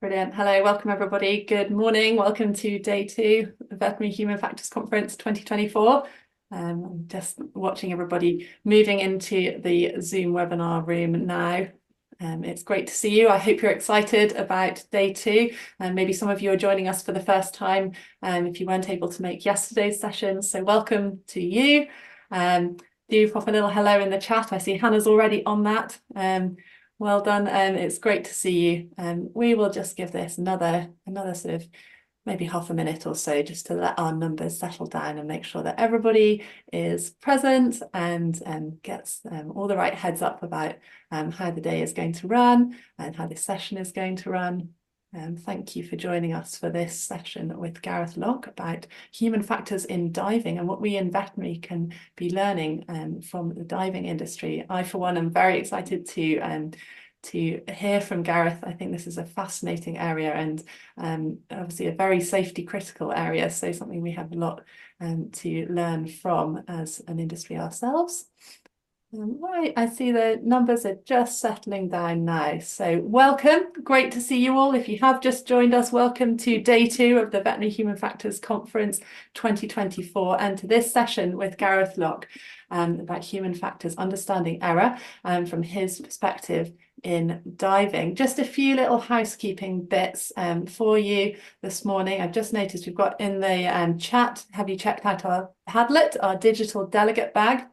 Brilliant. Hello, welcome everybody. Good morning. Welcome to day two of the Veterinary Human Factors Conference 2024. I'm just watching everybody moving into the Zoom webinar room now. It's great to see you. I hope you're excited about day two. And maybe some of you are joining us for the first time if you weren't able to make yesterday's session. So welcome to you. Do pop a little hello in the chat. I see Hannah's already on that. Well done, it's great to see you. We will just give this another sort of maybe half a minute or so just to let our numbers settle down and make sure that everybody is present and gets all the right heads up about how the day is going to run and how this session is going to run. Thank you for joining us for this session with Gareth Lock about human factors in diving and what we in veterinary can be learning from the diving industry. I, for one, am very excited to hear from Gareth. I think this is a fascinating area and obviously a very safety critical area, so something we have a lot to learn from as an industry ourselves. Right, I see the numbers are just settling down now. So welcome, great to see you all. If you have just joined us, welcome to day two of the Veterinary Human Factors Conference 2024 and to this session with Gareth Lock about human factors, understanding error from his perspective in diving. Just a few little housekeeping bits for you this morning. I've just noticed we've got in the chat, have you checked out our Padlet, our digital delegate bag?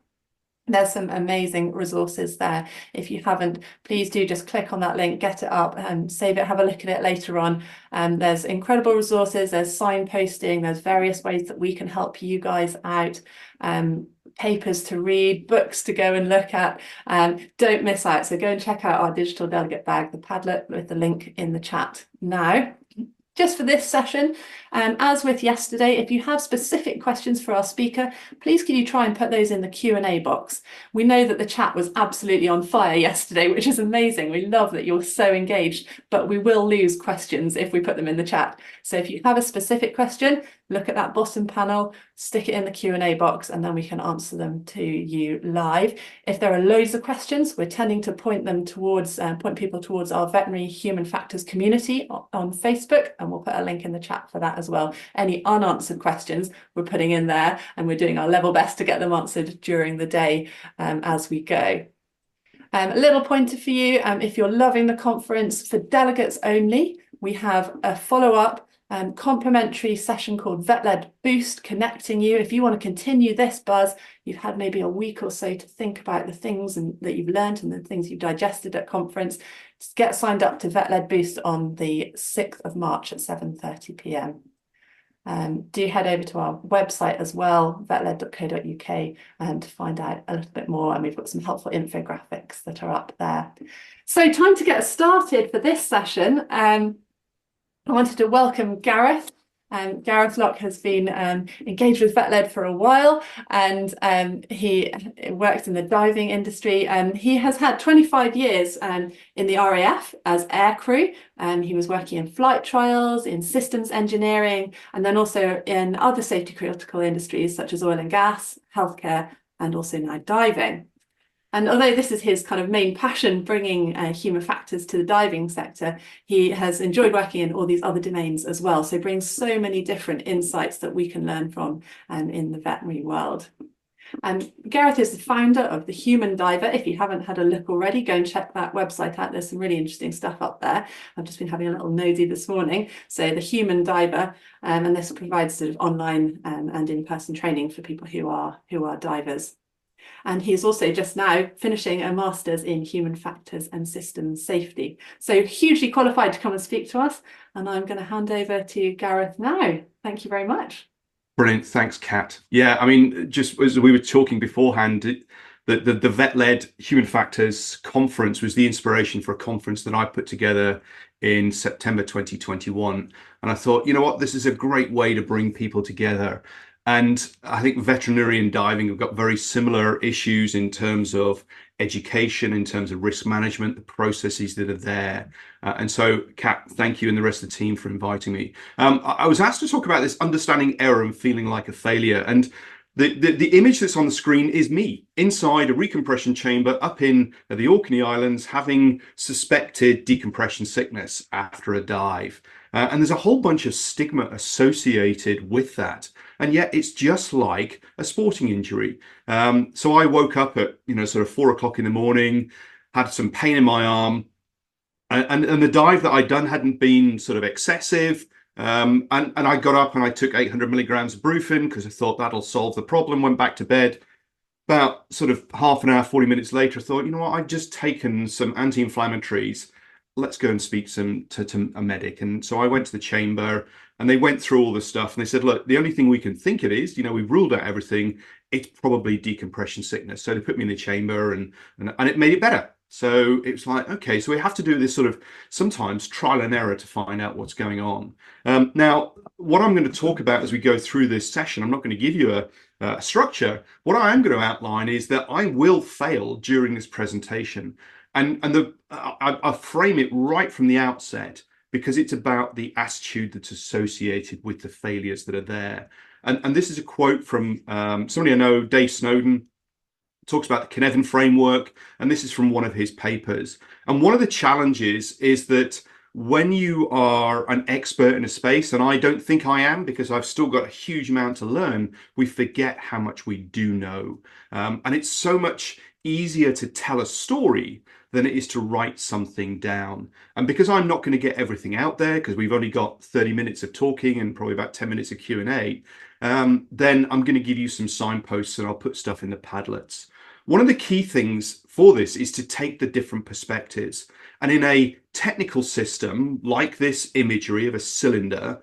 There's some amazing resources there. If you haven't, please do just click on that link, get it up and save it, have a look at it later on. There's incredible resources, there's signposting, there's various ways that we can help you guys out, papers to read, books to go and look at. Don't miss out. So go and check out our digital delegate bag, the Padlet, with the link in the chat now. Just for this session, as with yesterday, if you have specific questions for our speaker, please can you try and put those in the Q&A box. We know that the chat was absolutely on fire yesterday, which is amazing. We love that you're so engaged, but we will lose questions if we put them in the chat. So if you have a specific question, look at that bottom panel, stick it in the Q&A box, and then we can answer them to you live. If there are loads of questions, we're tending to point people towards our veterinary human factors community on Facebook, and we'll put a link in the chat for that as well. Any unanswered questions we're putting in there, and we're doing our level best to get them answered during the day as we go. A little pointer for you, if you're loving the conference, for delegates only, we have a follow-up complimentary session called VetLed Boost, connecting you. If you want to continue this buzz, you've had maybe a week or so to think about the things that you've learned and the things you've digested at conference. Just get signed up to VetLed Boost on the 6th of March at 7:30 p.m. Do head over to our website as well, vetled.co.uk, to find out a little bit more, and we've got some helpful infographics that are up there. So time to get started for this session. I wanted to welcome Gareth. Gareth Lock has been engaged with VetLed for a while, and he works in the diving industry. He has had 25 years in the RAF as aircrew. He was working in flight trials, in systems engineering, and then also in other safety critical industries such as oil and gas, healthcare, and also now diving. And although this is his kind of main passion, bringing human factors to the diving sector, he has enjoyed working in all these other domains as well. So brings so many different insights that we can learn from in the veterinary world. Gareth is the founder of The Human Diver. If you haven't had a look already, go and check that website out. There's some really interesting stuff up there. I've just been having a little nosy this morning. So The Human Diver, and this provides sort of online and in-person training for people who are divers. And he's also just now finishing a master's in human factors and systems safety. So hugely qualified to come and speak to us. And I'm going to hand over to Gareth now. Thank you very much. Brilliant. Thanks, Kat. Yeah, I mean, just as we were talking beforehand, the VetLed Human Factors Conference was the inspiration for a conference that I put together in September 2021. And I thought, you know what, this is a great way to bring people together. And I think veterinary and diving have got very similar issues in terms of education, in terms of risk management, the processes that are there. And so, Kat, thank you and the rest of the team for inviting me. I was asked to talk about this understanding error and feeling like a failure. And The image that's on the screen is me inside a recompression chamber up in the Orkney Islands having suspected decompression sickness after a dive. And there's a whole bunch of stigma associated with that. And yet it's just like a sporting injury. So I woke up at, sort of 4 o'clock in the morning, had some pain in my arm, and the dive that I'd done hadn't been sort of excessive. And I got up and I took 800 milligrams of Brufen because I thought that'll solve the problem, went back to bed. About sort of half an hour, 40 minutes later, I thought, you know what, I've just taken some anti-inflammatories. Let's go and speak to a medic. And so I went to the chamber and they went through all the stuff and they said, look, the only thing we can think it is, we've ruled out everything. It's probably decompression sickness. So they put me in the chamber and it made it better. So it's like, okay, so we have to do this sort of sometimes trial and error to find out what's going on. Now, what I'm going to talk about as we go through this session, I'm not going to give you a structure. What I am going to outline is that I will fail during this presentation. And I frame it right from the outset because it's about the attitude that's associated with the failures that are there. And this is a quote from somebody I know, Dave Snowden, talks about the Cynefin framework, and this is from one of his papers. And one of the challenges is that when you are an expert in a space, and I don't think I am because I've still got a huge amount to learn, we forget how much we do know. And it's so much easier to tell a story than it is to write something down. And because I'm not going to get everything out there, because we've only got 30 minutes of talking and probably about 10 minutes of Q&A, then I'm going to give you some signposts and I'll put stuff in the Padlets. One of the key things for this is to take the different perspectives. And in a technical system like this imagery of a cylinder,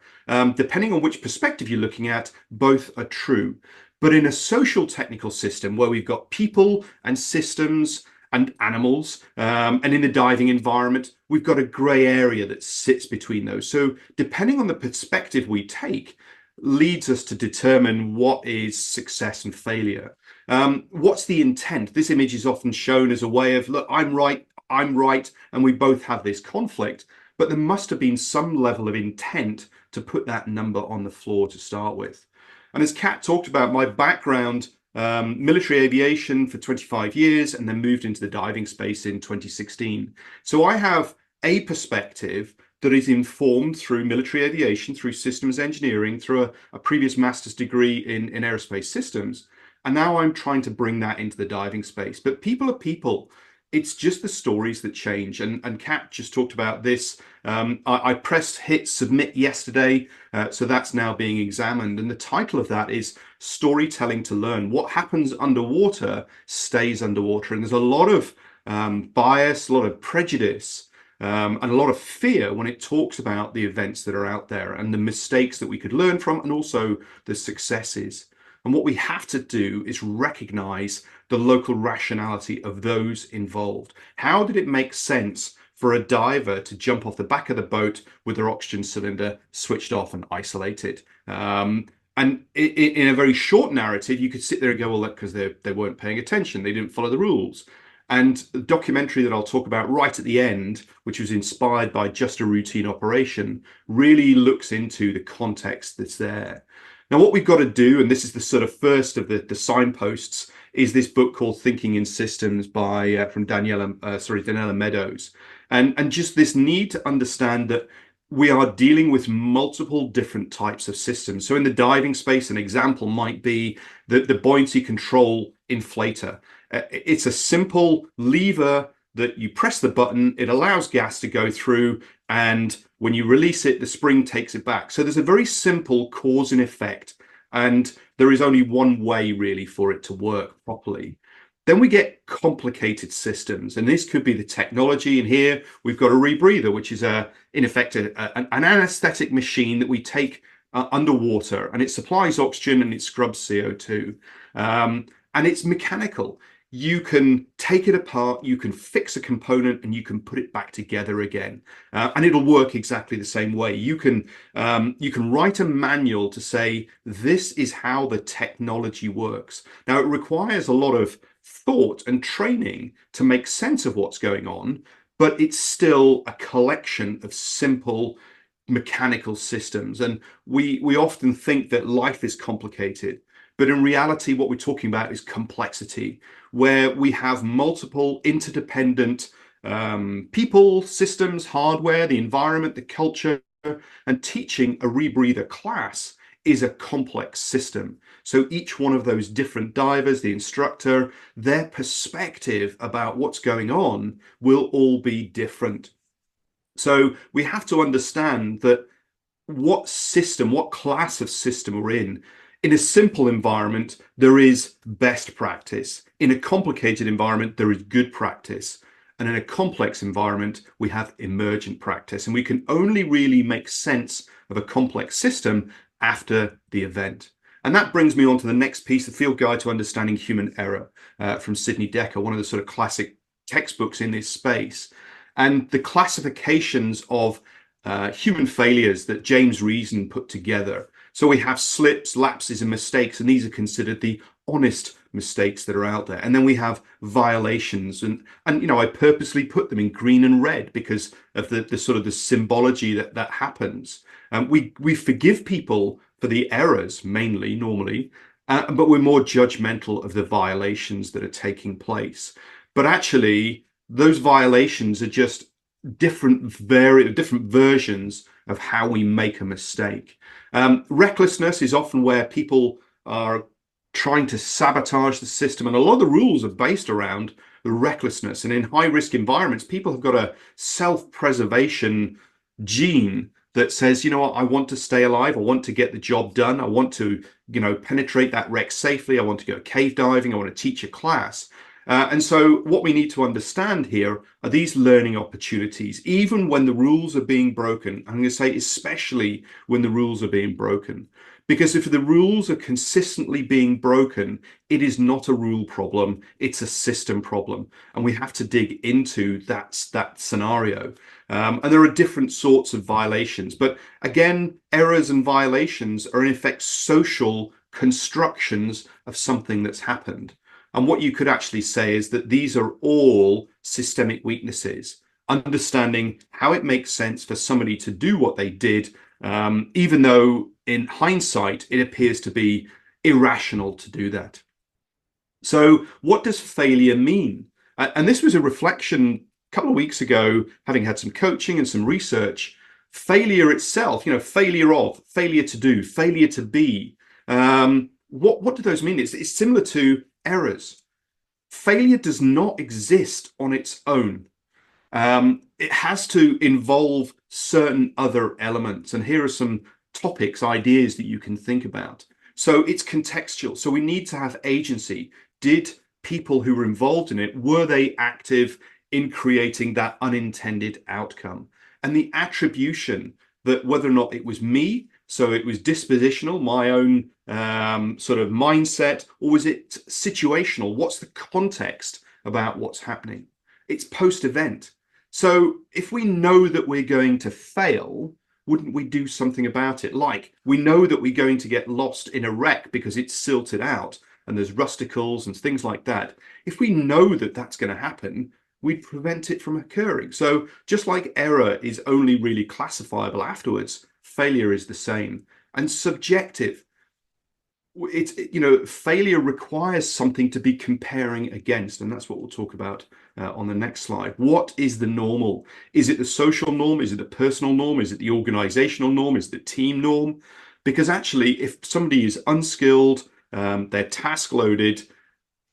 depending on which perspective you're looking at, both are true. But in a social technical system where we've got people and systems and animals, and in a diving environment, we've got a gray area that sits between those. So depending on the perspective we take, leads us to determine what is success and failure. What's the intent? This image is often shown as a way of, look, I'm right, and we both have this conflict, but there must have been some level of intent to put that number on the floor to start with. And as Kat talked about, my background, military aviation for 25 years, and then moved into the diving space in 2016. So I have a perspective that is informed through military aviation, through systems engineering, through a previous master's degree in aerospace systems. And now I'm trying to bring that into the diving space. But people are people. It's just the stories that change. And Kat just talked about this. I pressed hit submit yesterday, so that's now being examined. And the title of that is Storytelling to Learn. What happens underwater stays underwater. And there's a lot of bias, a lot of prejudice, and a lot of fear when it talks about the events that are out there and the mistakes that we could learn from, and also the successes. And what we have to do is recognize the local rationality of those involved. How did it make sense for a diver to jump off the back of the boat with their oxygen cylinder switched off and isolated? And in a very short narrative, you could sit there and go, well, that's because they weren't paying attention. They didn't follow the rules. And the documentary that I'll talk about right at the end, which was inspired by Just a Routine Operation, really looks into the context that's there. Now, what we've got to do, and this is the sort of first of the signposts, is this book called Thinking in Systems by from Daniela Meadows. And just this need to understand that we are dealing with multiple different types of systems. So in the diving space, an example might be the buoyancy control inflator. It's a simple lever that you press the button, it allows gas to go through, and when you release it, the spring takes it back. So there's a very simple cause and effect, and there is only one way really for it to work properly. Then we get complicated systems, and this could be the technology. And here we've got a rebreather, which is in effect an anesthetic machine that we take underwater, and it supplies oxygen and it scrubs CO2. And it's mechanical. You can take it apart, you can fix a component, and you can put it back together again, and it'll work exactly the same way. You can write a manual to say this is how the technology works. Now, it requires a lot of thought and training to make sense of what's going on, but it's still a collection of simple mechanical systems. And we often think that life is complicated. But in reality, what we're talking about is complexity, where we have multiple interdependent people, systems, hardware, the environment, the culture, and teaching a rebreather class is a complex system. So each one of those different divers, the instructor, their perspective about what's going on will all be different. So we have to understand that what system, what class of system we're in. In a simple environment, there is best practice. In a complicated environment, there is good practice. And in a complex environment, we have emergent practice. And we can only really make sense of a complex system after the event. And that brings me on to the next piece, the Field Guide to Understanding Human Error from Sidney Dekker, one of the sort of classic textbooks in this space. And the classifications of human failures that James Reason put together. So we have slips, lapses, and mistakes, and these are considered the honest mistakes that are out there. And then we have violations, and you know, I purposely put them in green and red because of the sort of the symbology that happens. We forgive people for the errors mainly, normally, but we're more judgmental of the violations that are taking place. But actually, those violations are just different versions of how we make a mistake. Recklessness is often where people are trying to sabotage the system, and a lot of the rules are based around the recklessness. And in high-risk environments, people have got a self-preservation gene that says, you know what, I want to stay alive, I want to get the job done, I want to, you know, penetrate that wreck safely, I want to go cave diving, I want to teach a class. And so what we need to understand here are these learning opportunities, even when the rules are being broken. I'm going to say especially when the rules are being broken. Because if the rules are consistently being broken, it is not a rule problem, it's a system problem. And we have to dig into that scenario. And there are different sorts of violations. But again, errors and violations are in effect social constructions of something that's happened. And what you could actually say is that these are all systemic weaknesses, understanding how it makes sense for somebody to do what they did, even though in hindsight, it appears to be irrational to do that. So what does failure mean? And this was a reflection a couple of weeks ago, having had some coaching and some research. Failure itself, you know, failure to do, failure to be. What do those mean? It's similar to errors. Failure does not exist on its own. It has to involve certain other elements. And here are some topics, ideas that you can think about. So it's contextual. So we need to have agency. Did people who were involved in it, were they active in creating that unintended outcome? And the attribution that whether or not it was me, so it was dispositional, my own sort of mindset, or was it situational? What's the context about what's happening? It's post-event. So if we know that we're going to fail, wouldn't we do something about it? Like, we know that we're going to get lost in a wreck because it's silted out and there's rusticles and things like that. If we know that that's going to happen, we'd prevent it from occurring. So just like error is only really classifiable afterwards, failure is the same. And subjective, you know, failure requires something to be comparing against, and that's what we'll talk about on the next slide. What is the normal? Is it the social norm? Is it the personal norm? Is it the organizational norm? Is it the team norm? Because actually, if somebody is unskilled, they're task loaded,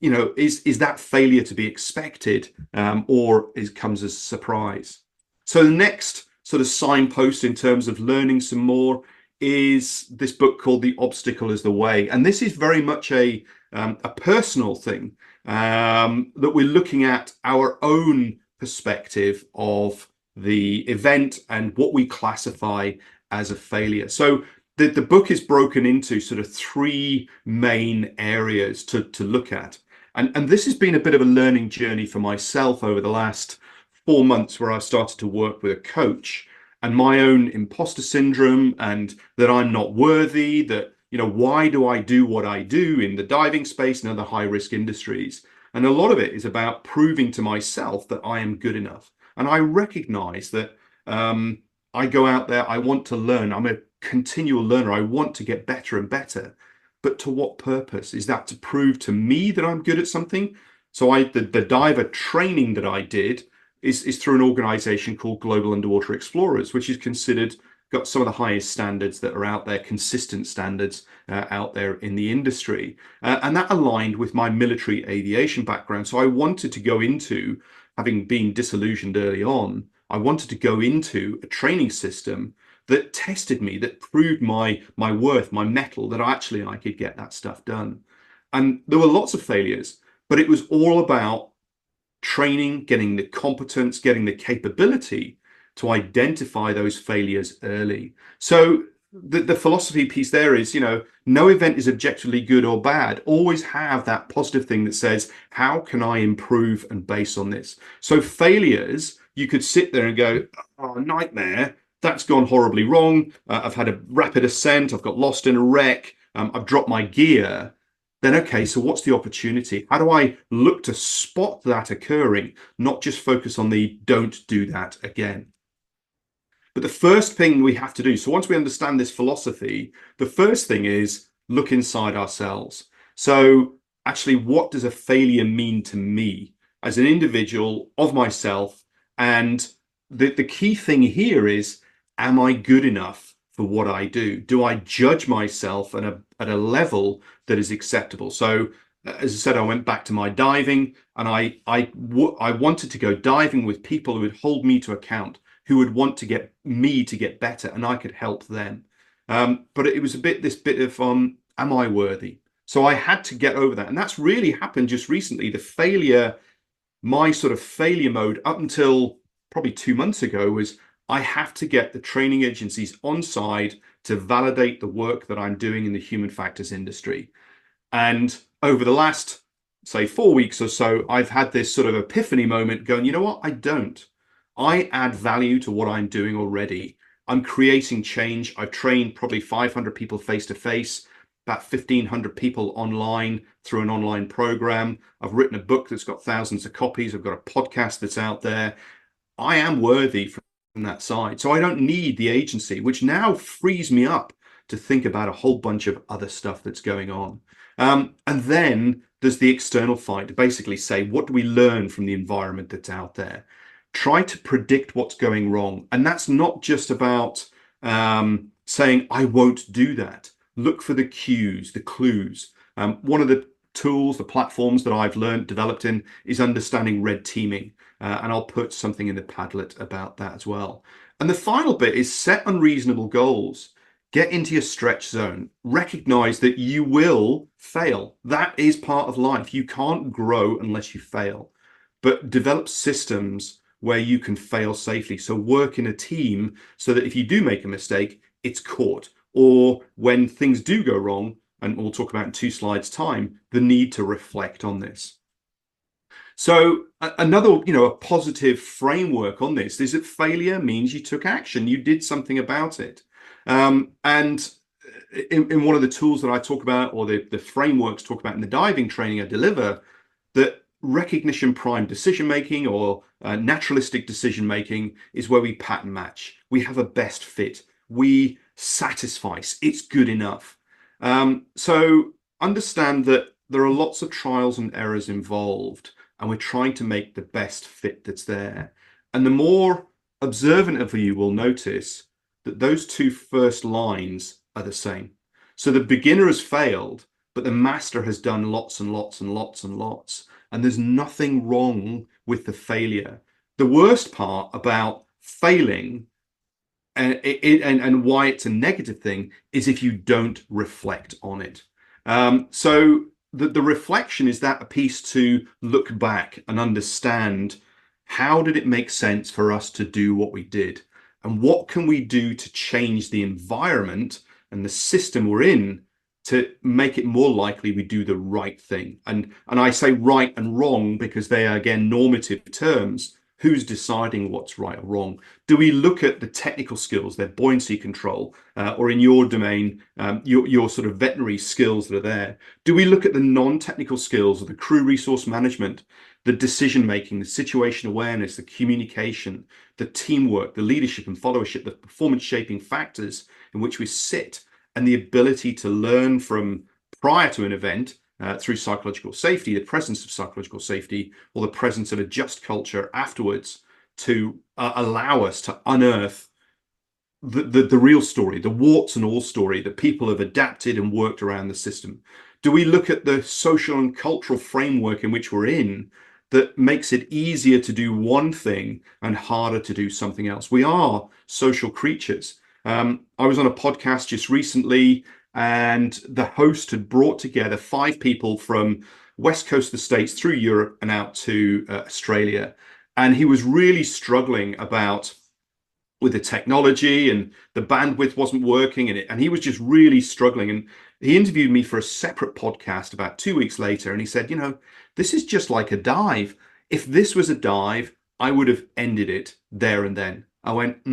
you know, is that failure to be expected, or comes as a surprise? So the next sort of signpost in terms of learning some more is this book called The Obstacle is the Way. And this is very much a personal thing, that we're looking at our own perspective of the event and what we classify as a failure. So the book is broken into sort of three main areas to look at. And this has been a bit of a learning journey for myself over the last 4 months, where I've started to work with a coach, and my own imposter syndrome, and that I'm not worthy, that, you know, why do I do what I do in the diving space and other high risk industries? And a lot of it is about proving to myself that I am good enough. And I recognize that I go out there, I want to learn. I'm a continual learner. I want to get better and better. but to what purpose? Is that to prove to me that I'm good at something? So the diver training that I did is through an organization called Global Underwater Explorers, which is considered got some of the highest standards that are out there, consistent standards out there in the industry. And that aligned with my military aviation background. So I wanted to go into, having been disillusioned early on, I wanted to go into a training system that tested me, that proved my worth, my mettle, that actually I could get that stuff done. And there were lots of failures, but it was all about training, getting the competence, getting the capability to identify those failures early. So the philosophy piece there is, no event is objectively good or bad. Always have that positive thing that says, how can I improve and base on this? So failures, you could sit there and go, oh, nightmare, that's gone horribly wrong. I've had a rapid ascent. I've got lost in a wreck. I've dropped my gear. Then, okay, so what's the opportunity? How do I look to spot that occurring, not just focus on the don't do that again? But the first thing we have to do, so once we understand this philosophy, the first thing is look inside ourselves. So actually, what does a failure mean to me as an individual, of myself? And the key thing here is, am I good enough for what I do? Do I judge myself at a level that is acceptable? So as I said, I went back to my diving, and I wanted to go diving with people who would hold me to account, who would want to get me to get better, and I could help them. But it was this bit of, am I worthy? So I had to get over that. And that's really happened just recently. The failure, my sort of failure mode up until probably 2 months ago was, I have to get the training agencies on side to validate the work that I'm doing in the human factors industry. And over the last, say, 4 weeks or so, I've had this sort of epiphany moment going, you know what? I don't. I add value to what I'm doing already. I'm creating change. I've trained probably 500 people face to face, about 1,500 people online through an online program. I've written a book that's got thousands of copies. I've got a podcast that's out there. I am worthy from that side. So I don't need the agency, which now frees me up to think about a whole bunch of other stuff that's going on. And then there's the external fight to basically say, what do we learn from the environment that's out there? Try to predict what's going wrong. And that's not just about saying, I won't do that. Look for the cues, the clues. One of the tools, the platforms that I've developed in is understanding red teaming. And I'll put something in the Padlet about that as well. And the final bit is set unreasonable goals. Get into your stretch zone. Recognize that you will fail. That is part of life. You can't grow unless you fail. But develop systems where you can fail safely. So work in a team so that if you do make a mistake, it's caught. Or when things do go wrong, and we'll talk about in 2 slides' time, the need to reflect on this. So another, a positive framework on this is that failure means you took action, you did something about it. And in one of the tools that I talk about, or the frameworks talk about in the diving training I deliver, that recognition prime decision making, or naturalistic decision making, is where we pattern match. We have a best fit. We satisfy. It's good enough. So understand that there are lots of trials and errors involved, and we're trying to make the best fit that's there. And the more observant of you will notice that those 2 first lines are the same. So the beginner has failed, but the master has done lots and lots and lots and lots. And there's nothing wrong with the failure. The worst part about failing and why it's a negative thing is if you don't reflect on it. So the reflection is that a piece to look back and understand, how did it make sense for us to do what we did? And what can we do to change the environment and the system we're in to make it more likely we do the right thing? And I say right and wrong because they are, again, normative terms. Who's deciding what's right or wrong? Do we look at the technical skills, their buoyancy control, or in your domain, your sort of veterinary skills that are there? Do we look at the non-technical skills of the crew resource management, the decision making, the situation awareness, the communication, the teamwork, the leadership and followership, the performance shaping factors in which we sit, and the ability to learn from prior to an event through psychological safety, the presence of psychological safety, or the presence of a just culture afterwards to allow us to unearth the real story, the warts and all story that people have adapted and worked around the system? Do we look at the social and cultural framework in which we're in that makes it easier to do one thing and harder to do something else? We are social creatures. I was on a podcast just recently, and the host had brought together 5 people from West Coast of the States through Europe and out to Australia. And he was really struggling with the technology, and the bandwidth wasn't working, and he was just really struggling. And he interviewed me for a separate podcast about 2 weeks later, and he said, this is just like a dive. If this was a dive, I would have ended it there and then. I went,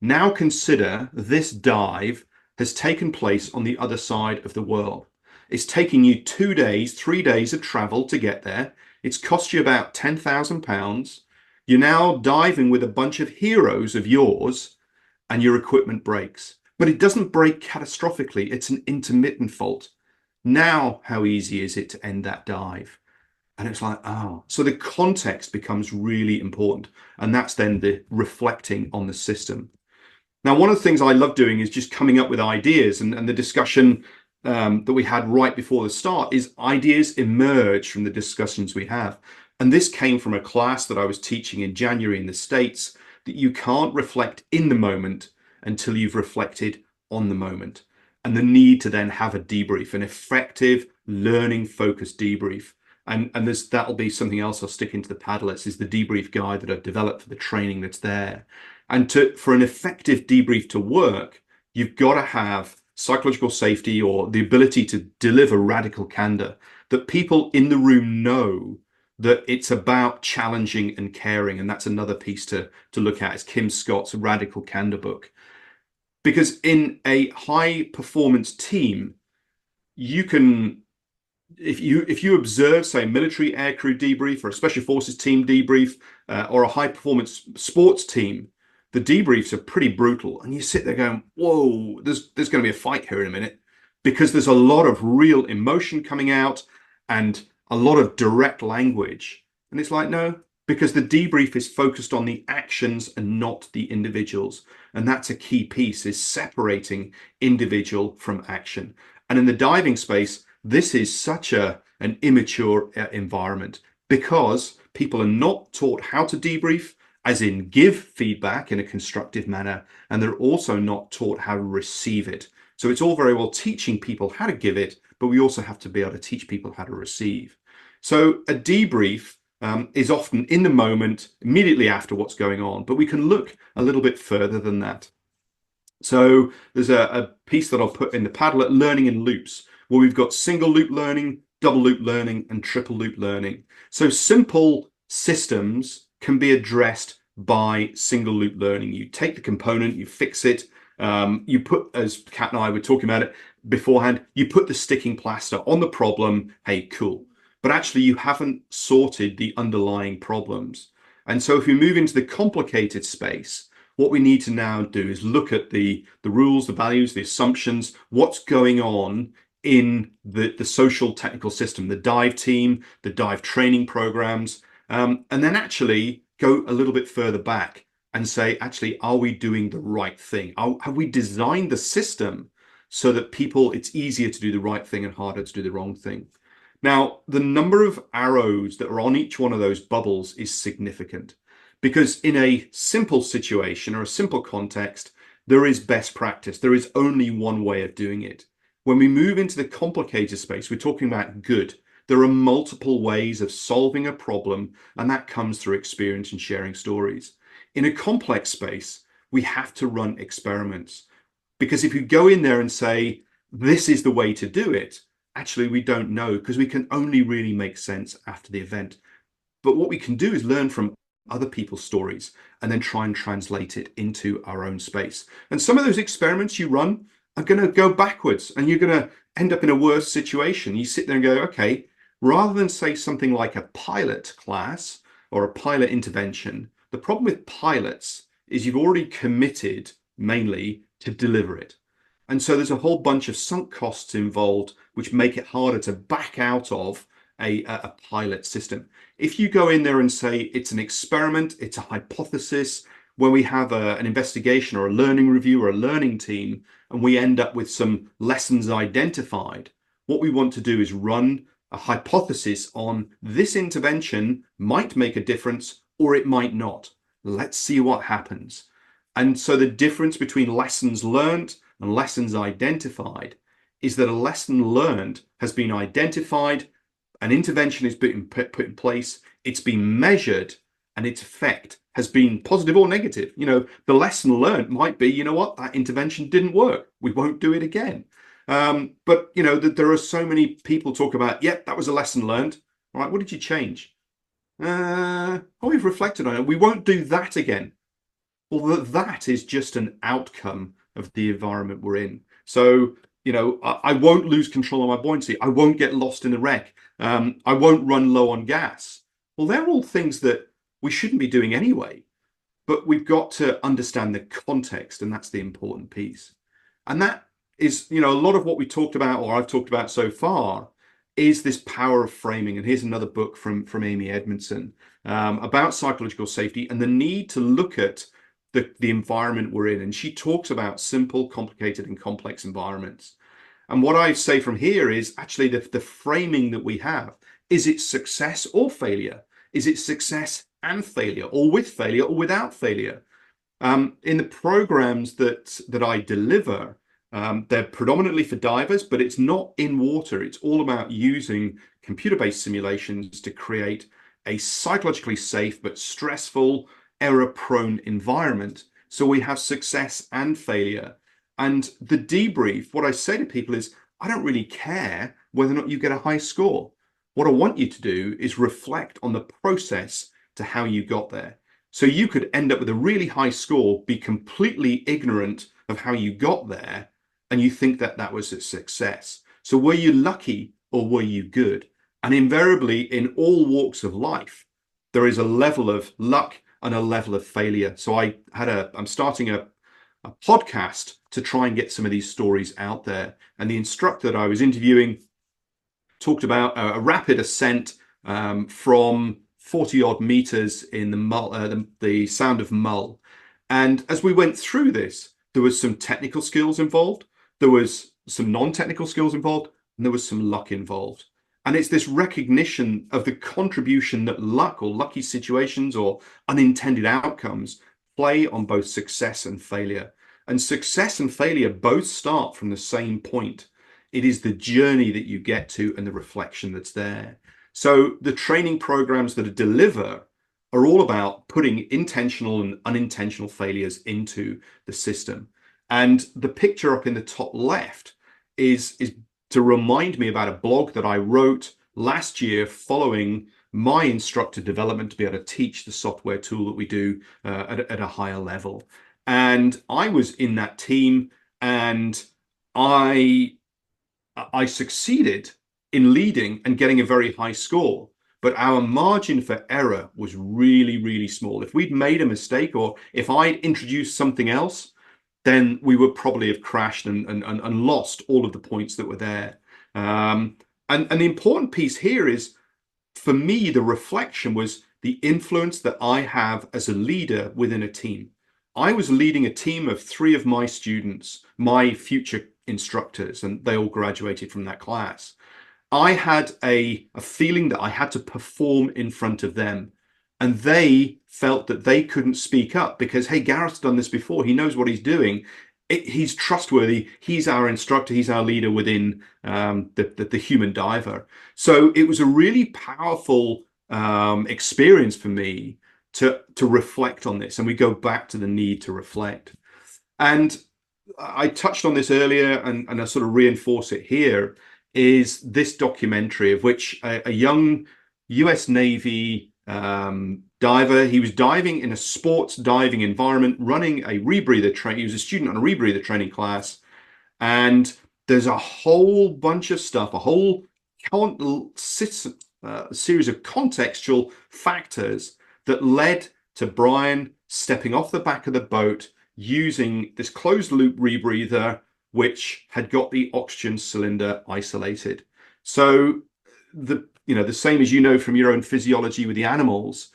now consider this dive has taken place on the other side of the world. It's taking you 2 days, 3 days of travel to get there. It's cost you about £10,000. You're now diving with a bunch of heroes of yours, and your equipment breaks. But it doesn't break catastrophically. It's an intermittent fault. Now, how easy is it to end that dive? And it's like, so the context becomes really important. And that's then the reflecting on the system. Now, one of the things I love doing is just coming up with ideas, and the discussion that we had right before the start is ideas emerge from the discussions we have. And this came from a class that I was teaching in January in the States, that you can't reflect in the moment until you've reflected on the moment. And the need to then have a debrief, an effective learning focused debrief. And that'll be something else I'll stick into the Padlets, is the debrief guide that I've developed for the training that's there. And for an effective debrief to work, you've got to have psychological safety, or the ability to deliver radical candor, that people in the room know that it's about challenging and caring. And that's another piece to look at, is Kim Scott's Radical Candor book. Because in a high performance team, you can, if you observe, say, a military aircrew debrief, or a special forces team debrief, or a high performance sports team, the debriefs are pretty brutal. And you sit there going, whoa, there's going to be a fight here in a minute, because there's a lot of real emotion coming out and a lot of direct language. And it's like, no, because the debrief is focused on the actions and not the individuals. And that's a key piece, is separating individual from action. And in the diving space, this is such an immature environment, because people are not taught how to debrief, as in give feedback in a constructive manner, and they're also not taught how to receive it. So it's all very well teaching people how to give it, but we also have to be able to teach people how to receive. So a debrief is often in the moment, immediately after what's going on, but we can look a little bit further than that. So there's a piece that I'll put in the Padlet, learning in loops, where we've got single loop learning, double loop learning, and triple loop learning. So simple systems can be addressed by single loop learning. You take the component, you fix it, you put, as Kat and I were talking about it beforehand, you put the sticking plaster on the problem, hey, cool. But actually you haven't sorted the underlying problems. And so if we move into the complicated space, what we need to now do is look at the rules, the values, the assumptions, what's going on in the social technical system, the dive team, the dive training programs, and then actually go a little bit further back and say, actually, are we doing the right thing? Have we designed the system so that it's easier to do the right thing and harder to do the wrong thing? Now, the number of arrows that are on each one of those bubbles is significant, because in a simple situation or a simple context, there is best practice. There is only one way of doing it. When we move into the complicated space, we're talking about good. There are multiple ways of solving a problem, and that comes through experience and sharing stories. In a complex space, we have to run experiments, because if you go in there and say, this is the way to do it, actually, we don't know, because we can only really make sense after the event. But what we can do is learn from other people's stories and then try and translate it into our own space. And some of those experiments you run are going to go backwards, and you're going to end up in a worse situation. You sit there and go, okay, rather than say something like a pilot class or a pilot intervention, the problem with pilots is you've already committed mainly to deliver it. And so there's a whole bunch of sunk costs involved which make it harder to back out of a pilot system. If you go in there and say it's an experiment, it's a hypothesis, where we have an investigation or a learning review or a learning team, and we end up with some lessons identified, what we want to do is run a hypothesis on this intervention might make a difference or it might not. Let's see what happens. And so the difference between lessons learned and lessons identified is that a lesson learned has been identified, an intervention is put in place, it's been measured, and its effect has been positive or negative. The lesson learned might be, that intervention didn't work. We won't do it again. But there are so many people talk about, yep, that was a lesson learned. All right, what did you change? We've reflected on it. We won't do that again. Well, that is just an outcome of the environment we're in. So, I won't lose control of my buoyancy. I won't get lost in the wreck. I won't run low on gas. Well, they're all things that we shouldn't be doing anyway. But we've got to understand the context, and that's the important piece. And that is, a lot of what we talked about, or I've talked about so far, is this power of framing. And here's another book from Amy Edmondson about psychological safety and the need to look at the environment we're in. And she talks about simple, complicated, and complex environments. And what I say from here is actually the framing that we have. Is it success or failure? Is it success and failure, or with failure or without failure? In the programs that I deliver, they're predominantly for divers, but it's not in water. It's all about using computer-based simulations to create a psychologically safe but stressful, error-prone environment. So we have success and failure. And the debrief, what I say to people is, I don't really care whether or not you get a high score. What I want you to do is reflect on the process to how you got there. So you could end up with a really high score, be completely ignorant of how you got there, and you think that that was a success. So were you lucky or were you good? And invariably, in all walks of life, there is a level of luck and a level of failure. So I'm starting a podcast to try and get some of these stories out there. And the instructor that I was interviewing talked about a rapid ascent from 40 odd meters in the Sound of Mull. And as we went through this, there was some technical skills involved, there was some non-technical skills involved, and there was some luck involved. And it's this recognition of the contribution that luck or lucky situations or unintended outcomes play on both success and failure. And success and failure both start from the same point. It is the journey that you get to and the reflection that's there. So the training programs that I deliver are all about putting intentional and unintentional failures into the system. And the picture up in the top left is to remind me about a blog that I wrote last year following my instructor development to be able to teach the software tool that we do at a higher level. And I was in that team, and I succeeded in leading and getting a very high score, but our margin for error was really, really small. If we'd made a mistake or if I'd introduced something else, then we would probably have crashed and lost all of the points that were there. And the important piece here is, for me, the reflection was the influence that I have as a leader within a team. I was leading a team of 3 of my students, my future instructors, and they all graduated from that class. I had a feeling that I had to perform in front of them, and they felt that they couldn't speak up because, hey, Gareth's done this before. He knows what he's doing. He's trustworthy. He's our instructor. He's our leader within the human diver. So it was a really powerful experience for me to reflect on this. And we go back to the need to reflect. And I touched on this earlier, and I sort of reinforce it here, is this documentary of which a young US Navy diver, he was diving in a sports diving environment, running a rebreather training. He was a student on a rebreather training class. And there's a whole bunch of stuff, a whole series of contextual factors that led to Brian stepping off the back of the boat, using this closed loop rebreather, which had got the oxygen cylinder isolated. So the same as from your own physiology with the animals,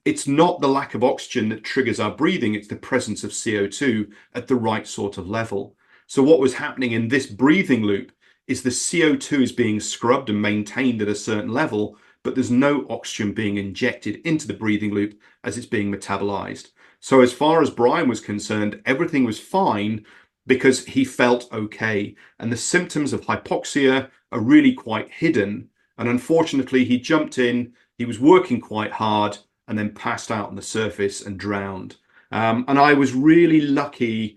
it's not the lack of oxygen that triggers our breathing, it's the presence of CO2 at the right sort of level. So what was happening in this breathing loop is the CO2 is being scrubbed and maintained at a certain level, but there's no oxygen being injected into the breathing loop as it's being metabolized. So as far as Brian was concerned, everything was fine because he felt okay. And the symptoms of hypoxia are really quite hidden. And unfortunately, he jumped in, he was working quite hard, and then passed out on the surface and drowned. And I was really lucky,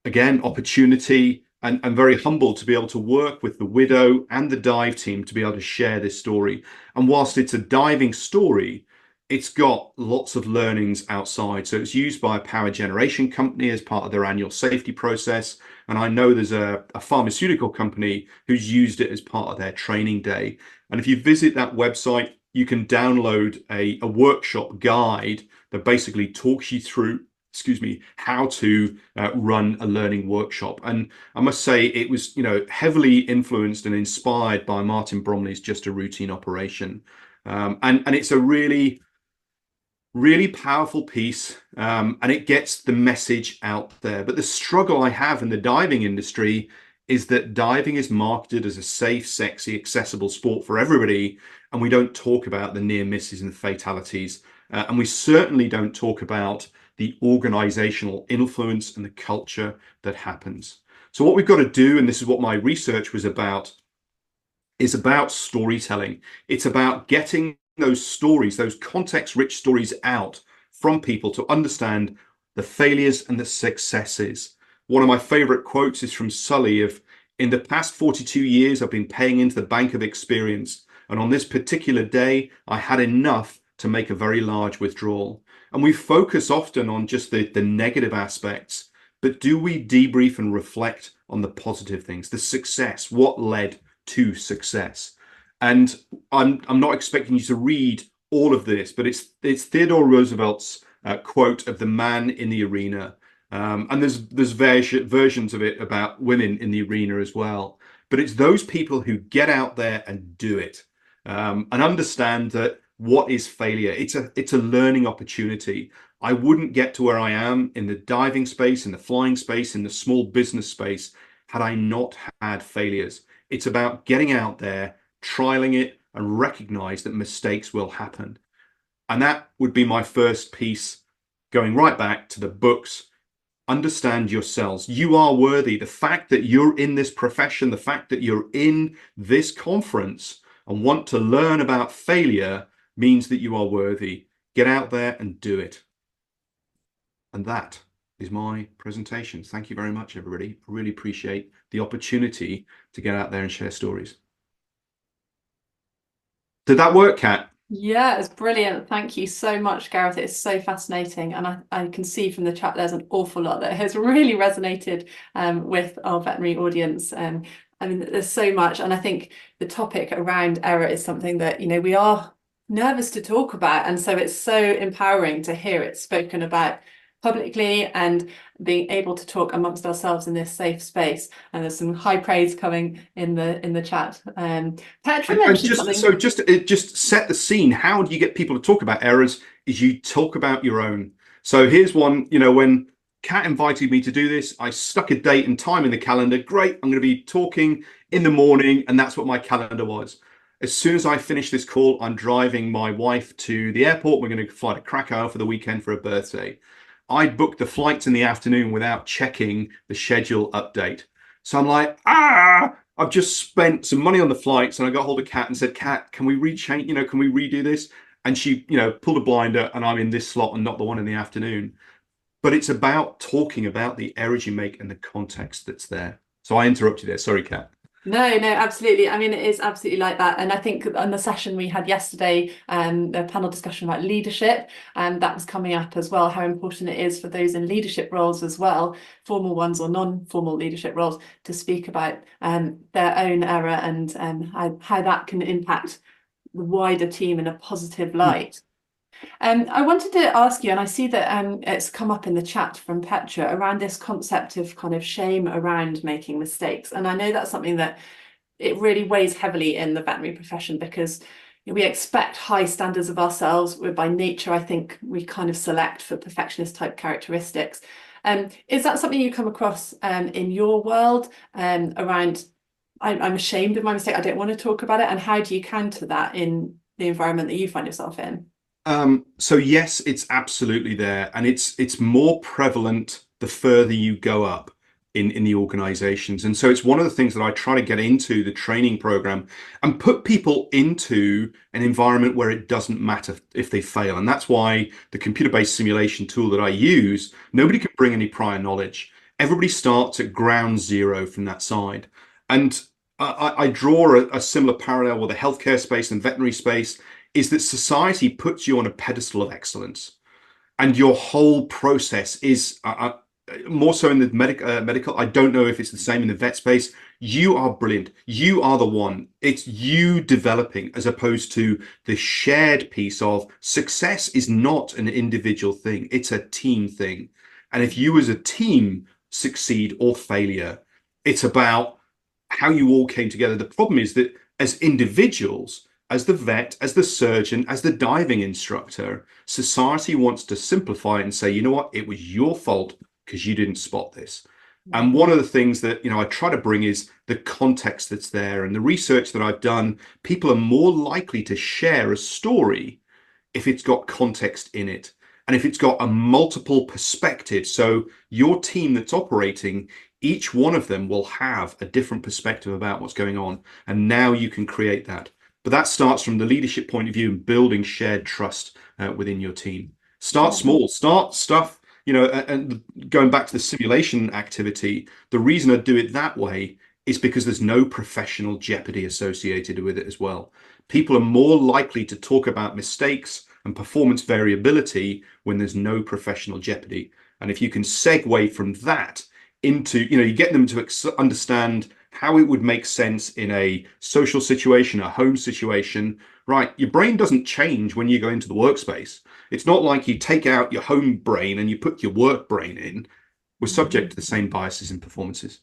again, opportunity, and very humbled to be able to work with the widow and the dive team to be able to share this story. And whilst it's a diving story, it's got lots of learnings outside. So it's used by a power generation company as part of their annual safety process. And I know there's a pharmaceutical company who's used it as part of their training day. And if you visit that website, you can download a workshop guide that basically talks you through, how to run a learning workshop. And I must say it was, heavily influenced and inspired by Martin Bromley's Just a Routine Operation. And it's a really powerful piece, and it gets the message out there. But the struggle I have in the diving industry is that diving is marketed as a safe, sexy, accessible sport for everybody, and we don't talk about the near misses and fatalities, and we certainly don't talk about the organizational influence and the culture that happens. So what we've got to do, and this is what my research was about, is about storytelling. It's about getting those stories, those context-rich stories out from people to understand the failures and the successes. One of my favorite quotes is from Sully of, "In the past 42 years, I've been paying into the bank of experience. And on this particular day, I had enough to make a very large withdrawal." And we focus often on just the negative aspects, but do we debrief and reflect on the positive things, the success, what led to success? And I'm not expecting you to read all of this, but it's Theodore Roosevelt's quote of the man in the arena. And there's versions of it about women in the arena as well. But it's those people who get out there and do it, and understand that what is failure? It's a learning opportunity. I wouldn't get to where I am in the diving space, in the flying space, in the small business space, had I not had failures. It's about getting out there, trialing it, and recognize that mistakes will happen. And that would be my first piece, going right back to the books. Understand yourselves. You are worthy. The fact that you're in this profession, the fact that you're in this conference and want to learn about failure means that you are worthy. Get out there and do it. And that is my presentation. Thank you very much, everybody. I really appreciate the opportunity to get out there and share stories. Did that work, Kat? Yeah, it's brilliant. Thank you so much, Gareth. It's so fascinating. And I can see from the chat there's an awful lot that has really resonated with our veterinary audience. I mean, there's so much. And I think the topic around error is something that, we are nervous to talk about. And so it's so empowering to hear it spoken about publicly and being able to talk amongst ourselves in this safe space. And there's some high praise coming in the chat. Petra mentioned something. So just set the scene. How do you get people to talk about errors? Is you talk about your own. So here's one. When Kat invited me to do this, I stuck a date and time in the calendar. Great, I'm going to be talking in the morning, and that's what my calendar was. As soon as I finish this call, I'm driving my wife to the airport. We're going to fly to Krakow for the weekend for her birthday. I booked the flights in the afternoon without checking the schedule update. So I'm like, I've just spent some money on the flights, and I got hold of Kat and said, "Kat, can we can we redo this?" And she, pulled a blinder, and I'm in this slot and not the one in the afternoon. But it's about talking about the errors you make and the context that's there. So I interrupted you there. Sorry, Kat. No, absolutely. I mean, it is absolutely like that. And I think on the session we had yesterday, a panel discussion about leadership, and that was coming up as well, how important it is for those in leadership roles as well, formal ones or non-formal leadership roles, to speak about their own error and how that can impact the wider team in a positive light. I wanted to ask you, and I see that it's come up in the chat from Petra around this concept of kind of shame around making mistakes. And I know that's something that it really weighs heavily in the veterinary profession because we expect high standards of ourselves. We're by nature, I think we kind of select for perfectionist type characteristics. Is that something you come across in your world around, I'm ashamed of my mistake, I don't want to talk about it, and how do you counter that in the environment that you find yourself in? So yes, it's absolutely there, and it's more prevalent the further you go up in the organizations. And so it's one of the things that I try to get into the training program and put people into an environment where it doesn't matter if they fail. And that's why the computer-based simulation tool that I use, nobody can bring any prior knowledge. Everybody starts at ground zero from that side. And I draw a similar parallel with the healthcare space and veterinary space, is that society puts you on a pedestal of excellence, and your whole process is more so in the medical. I don't know if it's the same in the vet space. You are brilliant. You are the one. It's you developing, as opposed to the shared piece of success is not an individual thing. It's a team thing. And if you as a team succeed or failure, it's about how you all came together. The problem is that as individuals, as the vet, as the surgeon, as the diving instructor, society wants to simplify it and say, you know what, it was your fault because you didn't spot this. And one of the things that, I try to bring is the context that's there. And the research that I've done, people are more likely to share a story if it's got context in it, and if it's got a multiple perspective. So your team that's operating, each one of them will have a different perspective about what's going on. And now you can create that. But that starts from the leadership point of view and building shared trust within your team. Start small, start stuff, and going back to the simulation activity, the reason I do it that way is because there's no professional jeopardy associated with it as well. People are more likely to talk about mistakes and performance variability when there's no professional jeopardy. And if you can segue from that into, you get them to understand how it would make sense in a social situation, a home situation, right? Your brain doesn't change when you go into the workspace. It's not like you take out your home brain and you put your work brain in. We're subject to the same biases and performances.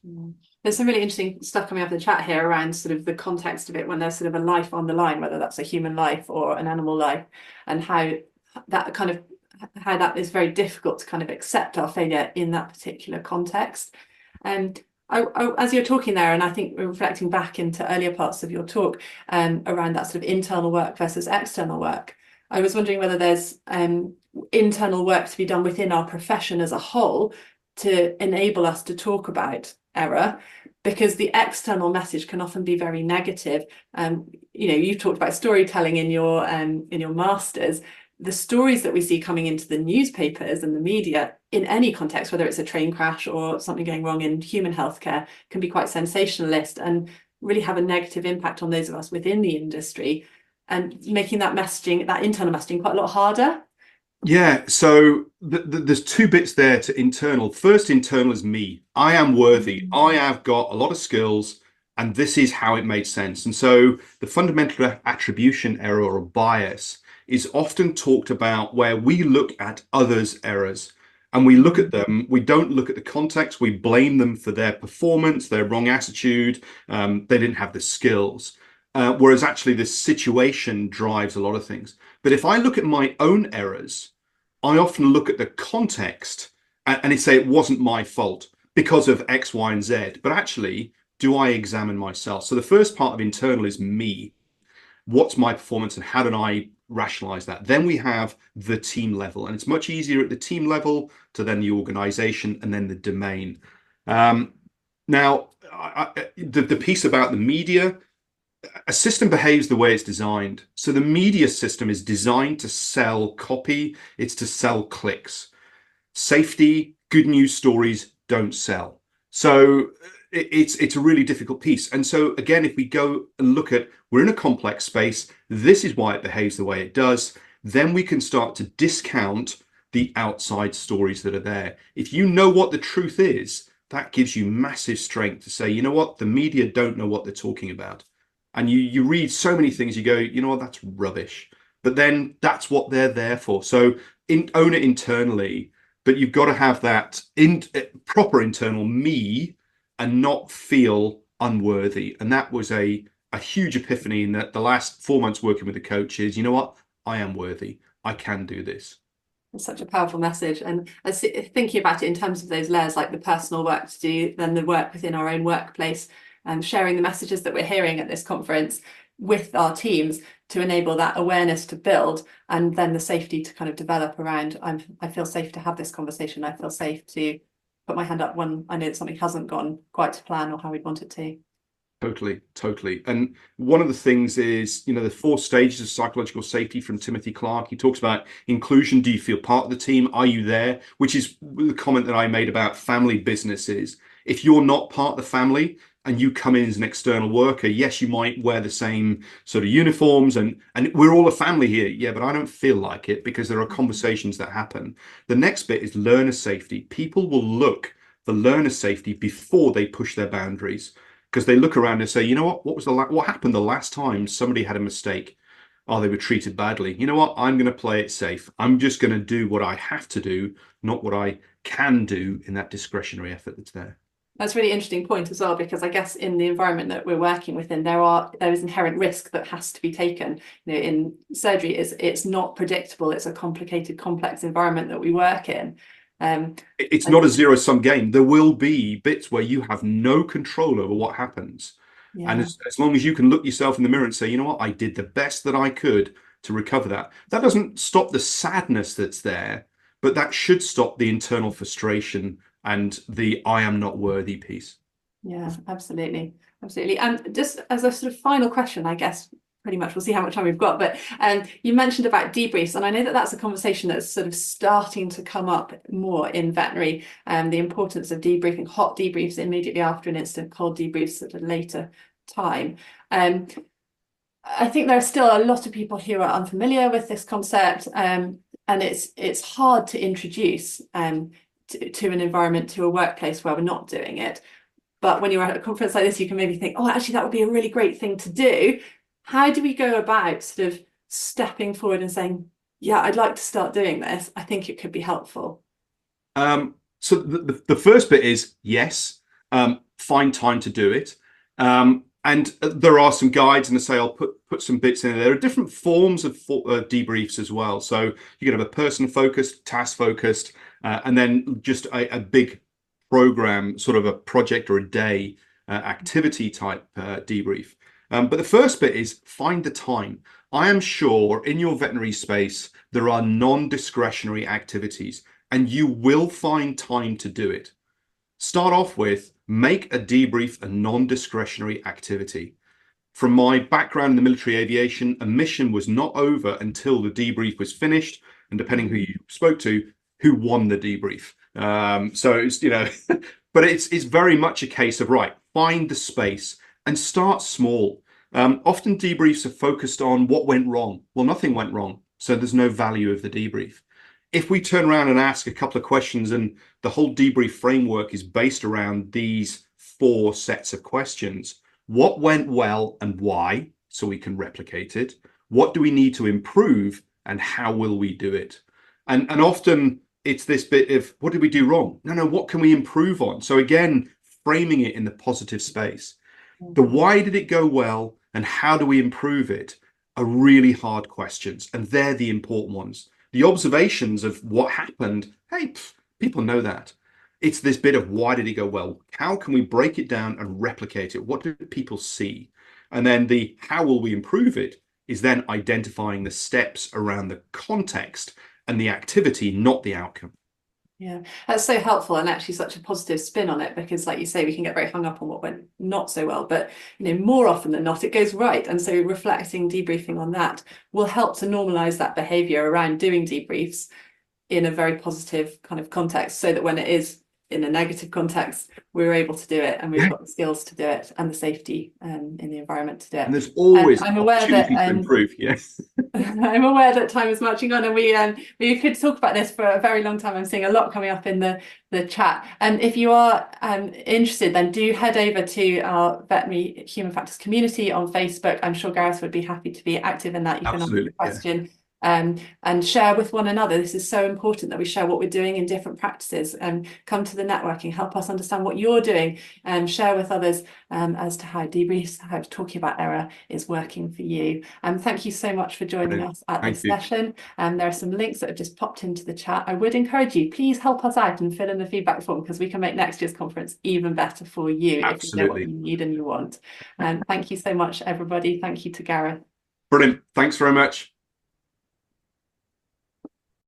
There's some really interesting stuff coming up in the chat here around sort of the context of it when there's sort of a life on the line, whether that's a human life or an animal life, and how that is very difficult to kind of accept our failure in that particular context. And as you're talking there, and I think we're reflecting back into earlier parts of your talk around that sort of internal work versus external work, I was wondering whether there's internal work to be done within our profession as a whole to enable us to talk about error, because the external message can often be very negative. You talked about storytelling in your masters. The stories that we see coming into the newspapers and the media in any context, whether it's a train crash or something going wrong in human healthcare, can be quite sensationalist and really have a negative impact on those of us within the industry, and making that messaging, that internal messaging, quite a lot harder. Yeah, so there's two bits there to internal. First, internal is me. I am worthy. I have got a lot of skills, and this is how it made sense. And so the fundamental attribution error or bias is often talked about where we look at others' errors and we look at them. We don't look at the context. We blame them for their performance, their wrong attitude. They didn't have the skills. Whereas actually the situation drives a lot of things. But if I look at my own errors, I often look at the context and say it wasn't my fault because of X, Y, and Z. But actually, do I examine myself? So the first part of internal is me. What's my performance and how did I rationalize that? Then we have the team level, and it's much easier at the team level to then the organization and then the domain. Now, the piece about the media, a system behaves the way it's designed. So the media system is designed to sell copy. It's to sell clicks. Safety, good news stories don't sell. So it's a really difficult piece. And so again, if we go and look at, we're in a complex space, this is why it behaves the way it does, then we can start to discount the outside stories that are there. If you know what the truth is, that gives you massive strength to say, you know what, the media don't know what they're talking about. And you read so many things, you go, you know what, that's rubbish. but then that's what they're there for. So own it internally, but you've got to have that proper internal me and not feel unworthy. And that was a huge epiphany in that the last 4 months working with the coaches, you know what? I am worthy. I can do this. It's such a powerful message. And thinking about it in terms of those layers, like the personal work to do, then the work within our own workplace, and sharing the messages that we're hearing at this conference with our teams to enable that awareness to build, and then the safety to kind of develop around, I feel safe to have this conversation. I feel safe to put my hand up when I know that something hasn't gone quite to plan or how we'd want it to. Totally. And one of the things is, the 4 stages of psychological safety from Timothy Clark. He talks about inclusion. Do you feel part of the team? Are you there? Which is the comment that I made about family businesses. If you're not part of the family and you come in as an external worker, yes, you might wear the same sort of uniforms and we're all a family here. Yeah, but I don't feel like it, because there are conversations that happen. The next bit is learner safety. People will look for learner safety before they push their boundaries, because they look around and say, you know what was what happened the last time somebody had a mistake? Oh, they were treated badly. You know what? I'm going to play it safe. I'm just going to do what I have to do, not what I can do in that discretionary effort that's there. That's a really interesting point as well, because I guess in the environment that we're working within, there is inherent risk that has to be taken. In surgery, it's not predictable. It's a complicated, complex environment that we work in. It's not a zero-sum game. There will be bits where you have no control over what happens. Yeah. And as long as you can look yourself in the mirror and say, you know what, I did the best that I could to recover that. That doesn't stop the sadness that's there, but that should stop the internal frustration and the I am not worthy piece. Yeah, absolutely. And just as a sort of final question, I guess, pretty much we'll see how much time we've got, but you mentioned about debriefs, and I know that that's a conversation that's sort of starting to come up more in veterinary, the importance of debriefing, hot debriefs immediately after an incident, cold debriefs at a later time. I think there are still a lot of people who are unfamiliar with this concept, and it's hard to introduce to an environment, to a workplace where we're not doing it. But when you're at a conference like this, you can maybe think, oh, actually, that would be a really great thing to do. How do we go about sort of stepping forward and saying, yeah, I'd like to start doing this. I think it could be helpful. So the first bit is, yes, find time to do it. And there are some guides, and I say I'll put some bits in there. There are different forms of debriefs as well. So you can have a person focused, task focused, and then just a big program, sort of a project or a day activity type debrief. But the first bit is find the time. I am sure in your veterinary space, there are non-discretionary activities, and you will find time to do it. Start off with, make a debrief a non-discretionary activity. From my background in the military aviation, a mission was not over until the debrief was finished, and depending who you spoke to, who won the debrief. So it's, but it's very much a case of, right, find the space and start small. Often debriefs are focused on what went wrong. Well, nothing went wrong, so there's no value of the debrief. If we turn around and ask a couple of questions, and the whole debrief framework is based around these 4 sets of questions: what went well and why, so we can replicate it? What do we need to improve, and how will we do it? And often it's this bit of, what did we do wrong? No, what can we improve on? So again, framing it in the positive space. The why did it go well and how do we improve it are really hard questions, and they're the important ones. The observations of what happened, hey, people know that. It's this bit of, why did it go well? How can we break it down and replicate it? What do people see? And then the how will we improve it is then identifying the steps around the context and the activity, not the outcome. Yeah, that's so helpful, and actually such a positive spin on it, because like you say, we can get very hung up on what went not so well, but more often than not it goes right. And so reflecting, debriefing on that will help to normalize that behavior around doing debriefs in a very positive kind of context, so that when it is in a negative context, we were able to do it, and we've Yeah. got the skills to do it and the safety in the environment to do it. And there's always I'm aware that opportunity to improve. Yes. I'm aware that time is marching on, and we could talk about this for a very long time. I'm seeing a lot coming up in the chat. And if you are interested, then do head over to our veterinary human factors community on Facebook. I'm sure Gareth would be happy to be active in that. You can ask a question. And share with one another. This is so important that we share what we're doing in different practices, and come to the networking, help us understand what you're doing, and share with others as to how debriefs, how talking about error is working for you. Thank you so much for joining us at this session. There are some links that have just popped into the chat. I would encourage you, please help us out and fill in the feedback form, because we can make next year's conference even better for you. If you know what you need and you want. Thank you so much, everybody. Thank you to Gareth. Brilliant. Thanks very much.